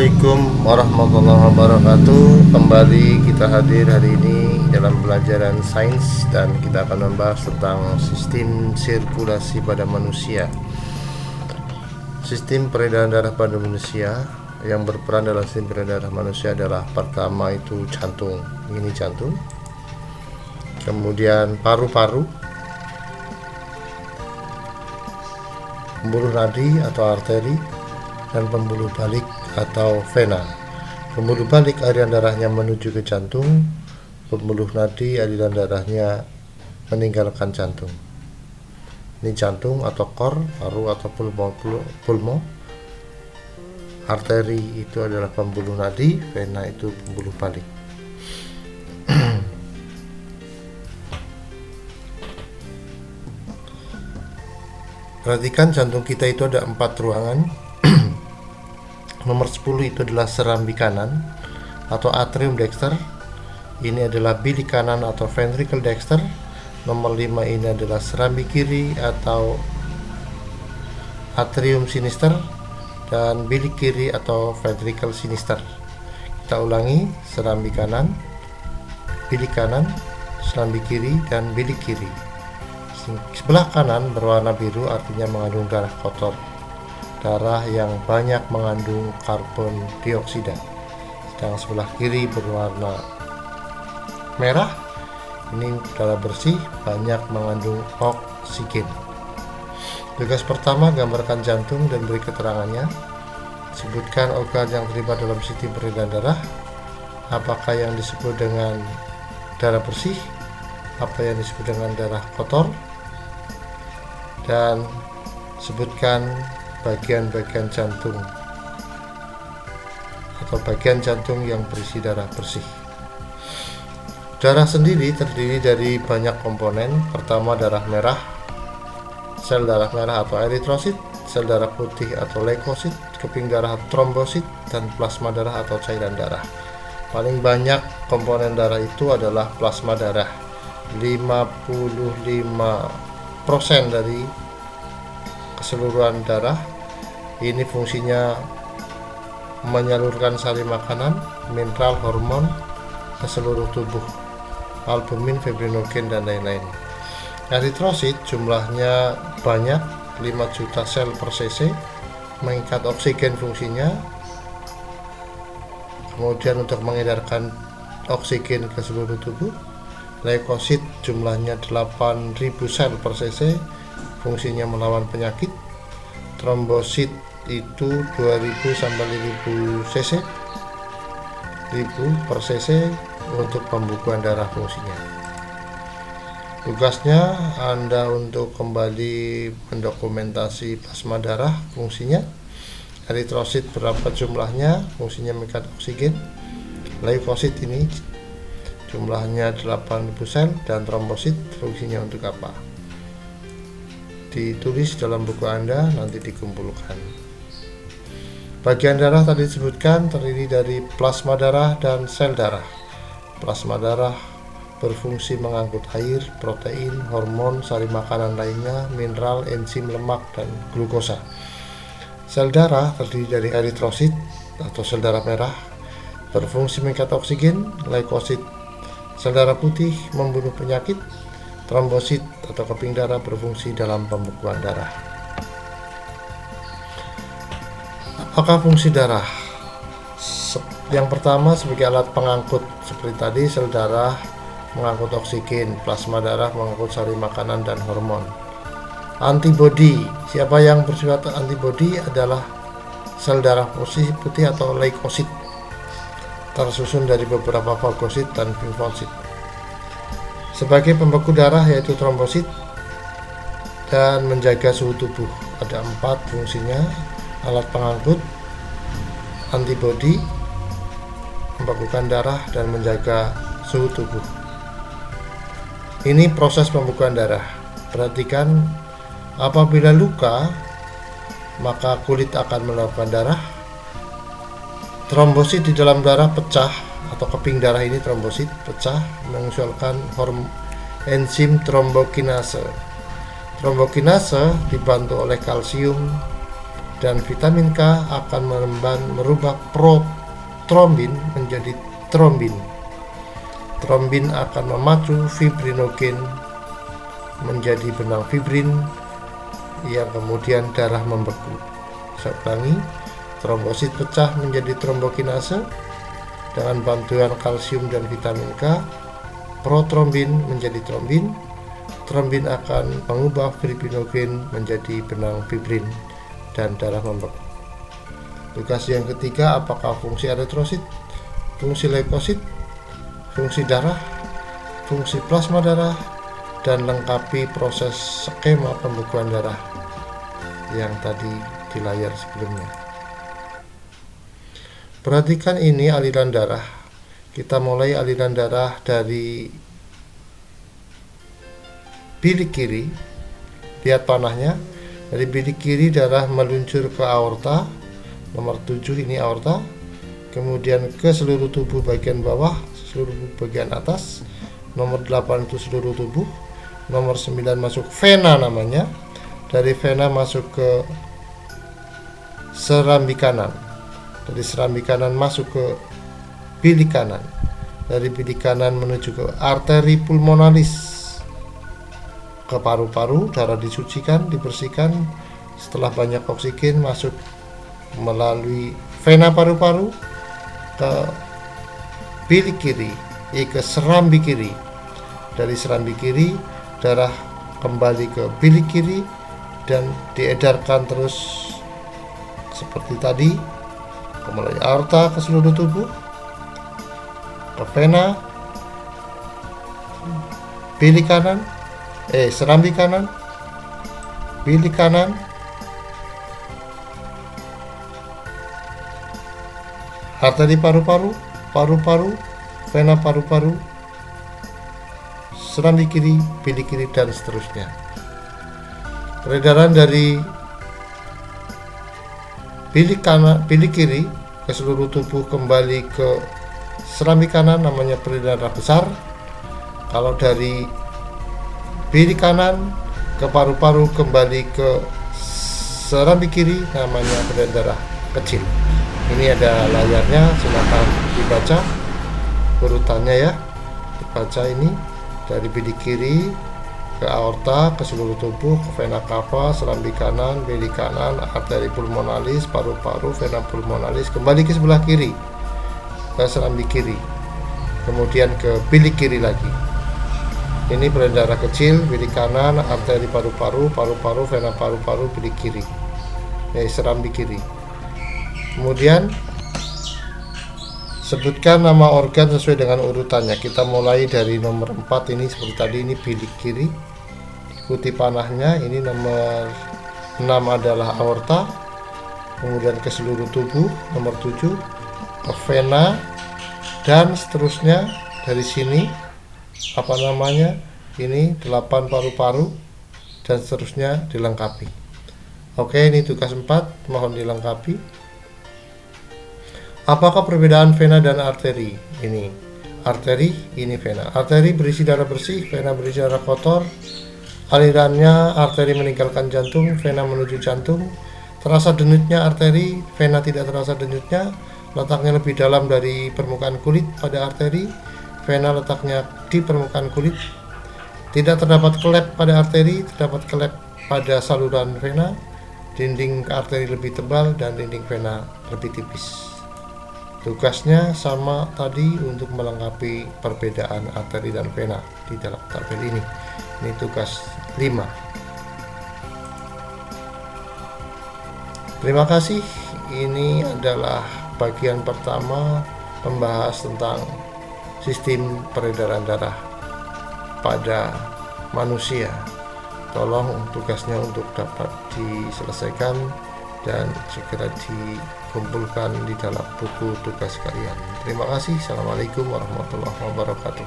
Assalamualaikum warahmatullahi wabarakatuh. Kembali kita hadir hari ini dalam pelajaran sains dan kita akan membahas tentang sistem sirkulasi pada manusia. Sistem peredaran darah pada manusia yang berperan dalam sistem peredaran darah manusia adalah pertama itu jantung. Ini jantung. Kemudian paru-paru, pembuluh nadi atau arteri, dan pembuluh balik atau vena. Pembuluh balik aliran darahnya menuju ke jantung, pembuluh nadi aliran darahnya meninggalkan jantung. Ini jantung atau kor, paru atau pulmo. Arteri itu adalah pembuluh nadi, vena itu pembuluh balik. Perhatikan jantung kita itu ada 4 ruangan. Nomor 10 itu adalah serambi kanan atau atrium dexter. Ini adalah bilik kanan atau ventricle dexter. Nomor 5 ini adalah serambi kiri atau atrium sinister, dan bilik kiri atau ventricle sinister. Kita ulangi: serambi kanan, bilik kanan, serambi kiri, dan bilik kiri. Sebelah kanan berwarna biru artinya mengandung darah kotor, darah yang banyak mengandung karbon dioksida. Sedang sebelah kiri berwarna merah, ini darah bersih, banyak mengandung oksigen. Tugas pertama, gambarkan jantung dan beri keterangannya. Sebutkan organ yang terlibat dalam sistem peredaran darah. Apakah yang disebut dengan darah bersih, apa yang disebut dengan darah kotor, dan sebutkan bagian-bagian jantung atau bagian jantung yang berisi darah bersih. Darah sendiri terdiri dari banyak komponen. Pertama, darah merah, sel darah merah atau eritrosit, sel darah putih atau leukosit, keping darah trombosit, dan plasma darah atau cairan darah. Paling banyak komponen darah itu adalah plasma darah. 55% dari keseluruhan darah. Ini fungsinya menyalurkan sari makanan, mineral, hormon ke seluruh tubuh, albumin, fibrinogen, dan lain-lain. Eritrosit jumlahnya banyak, 5 juta sel per cc, mengikat oksigen fungsinya, kemudian untuk mengedarkan oksigen ke seluruh tubuh. Leukosit jumlahnya 8.000 sel per cc, fungsinya melawan penyakit. Trombosit itu 2000 sampai 1000 cc, 1000 per cc untuk pembukuan darah fungsinya. Tugasnya Anda untuk kembali mendokumentasi plasma darah fungsinya. Eritrosit berapa jumlahnya, fungsinya mengikat oksigen. Leukosit ini jumlahnya 8.000 sel, dan trombosit fungsinya untuk apa? Ditulis dalam buku Anda, nanti dikumpulkan. Bagian darah tadi disebutkan terdiri dari plasma darah dan sel darah. Plasma darah berfungsi mengangkut air, protein, hormon, sari makanan lainnya, mineral, enzim, lemak, dan glukosa. Sel darah terdiri dari eritrosit atau sel darah merah, berfungsi mengikat oksigen. Leukosit, sel darah putih, membunuh penyakit. Trombosit atau keping darah berfungsi dalam pembekuan darah. Apakah fungsi darah? Yang pertama, sebagai alat pengangkut seperti tadi, sel darah mengangkut oksigen, plasma darah mengangkut sari makanan dan hormon. Antibodi, siapa yang bersifat antibodi adalah sel darah putih atau leukosit, tersusun dari beberapa fagosit dan limfosit. Sebagai pembeku darah yaitu trombosit, dan menjaga suhu tubuh. Ada 4 fungsinya: alat pengangkut, antibodi, membekukan darah, dan menjaga suhu tubuh. Ini proses pembekuan darah. Perhatikan, apabila luka maka kulit akan meluapkan darah. Trombosit di dalam darah pecah, atau keping darah ini trombosit pecah, mengusulkan enzim trombokinase. Trombokinase dibantu oleh kalsium dan vitamin K akan merubah protrombin menjadi trombin. Trombin akan memacu fibrinogen menjadi benang fibrin yang kemudian darah membeku. Saya ulangi, trombosit pecah menjadi trombokinase dengan bantuan kalsium dan vitamin K. Protrombin menjadi trombin. Trombin akan mengubah fibrinogen menjadi benang fibrin dan darah membeku. Tugas yang ketiga, apakah fungsi eritrosit, fungsi leukosit, fungsi darah, fungsi plasma darah, dan lengkapi proses skema pembekuan darah yang tadi di layar sebelumnya. Perhatikan ini aliran darah. Kita mulai aliran darah dari bilik kiri. Lihat panahnya. Dari bilik kiri darah meluncur ke aorta. Nomor 7 ini aorta. Kemudian ke seluruh tubuh bagian bawah, seluruh bagian atas. Nomor 8 itu seluruh tubuh. Nomor 9 masuk vena namanya. Dari vena masuk ke serambi kanan. Dari serambi kanan masuk ke bilik kanan. Dari bilik kanan menuju ke arteri pulmonalis, ke paru-paru. Darah disucikan, dibersihkan. Setelah banyak oksigen masuk melalui vena paru-paru ke bilik kiri, ke serambi kiri. Dari serambi kiri darah kembali ke bilik kiri dan diedarkan terus seperti tadi melalui aorta ke seluruh tubuh, ke vena, bilik kanan, serambi kanan, bilik kanan, arteri paru-paru, paru-paru, vena paru-paru, serambi kiri, bilik kiri, dan seterusnya. Peredaran dari bilik kanan, bilik kiri ke seluruh tubuh kembali ke serambi kanan namanya peredaran darah besar. Kalau dari bilik kanan ke paru-paru kembali ke serambi kiri namanya peredaran darah kecil. Ini ada layarnya, silakan dibaca urutannya ya. Dibaca ini dari bilik kiri ke aorta, ke seluruh tubuh, ke vena cava, serambi kanan, bilik kanan, arteri pulmonalis, paru-paru, vena pulmonalis, kembali ke sebelah kiri, ke serambi kiri, kemudian ke bilik kiri lagi. Ini peredaran darah kecil, bilik kanan, arteri paru-paru, paru-paru, vena paru-paru, bilik kiri, serambi kiri. Kemudian sebutkan nama organ sesuai dengan urutannya. Kita mulai dari nomor 4 ini seperti tadi, ini bilik kiri. Ikuti panahnya, ini nomor 6 adalah aorta. Kemudian ke seluruh tubuh, nomor 7 ke vena, dan seterusnya dari sini apa namanya? Ini 8 paru-paru dan seterusnya dilengkapi. Oke, ini tugas 4, mohon dilengkapi. Apakah perbedaan vena dan arteri? Ini arteri, ini vena. Arteri berisi darah bersih, vena berisi darah kotor. Alirannya, arteri meninggalkan jantung, vena menuju jantung. Terasa denyutnya arteri, vena tidak terasa denyutnya. Letaknya lebih dalam dari permukaan kulit pada arteri, vena letaknya di permukaan kulit. Tidak terdapat klep pada arteri, terdapat klep pada saluran vena. Dinding arteri lebih tebal dan dinding vena lebih tipis. Tugasnya sama tadi untuk melengkapi perbedaan arteri dan vena di dalam tabel ini. Ini tugas 5. Terima kasih. Ini adalah bagian pertama membahas tentang sistem peredaran darah pada manusia. Tolong tugasnya untuk dapat diselesaikan dan segera dikumpulkan di dalam buku tugas kalian. Terima kasih. Assalamualaikum warahmatullahi wabarakatuh.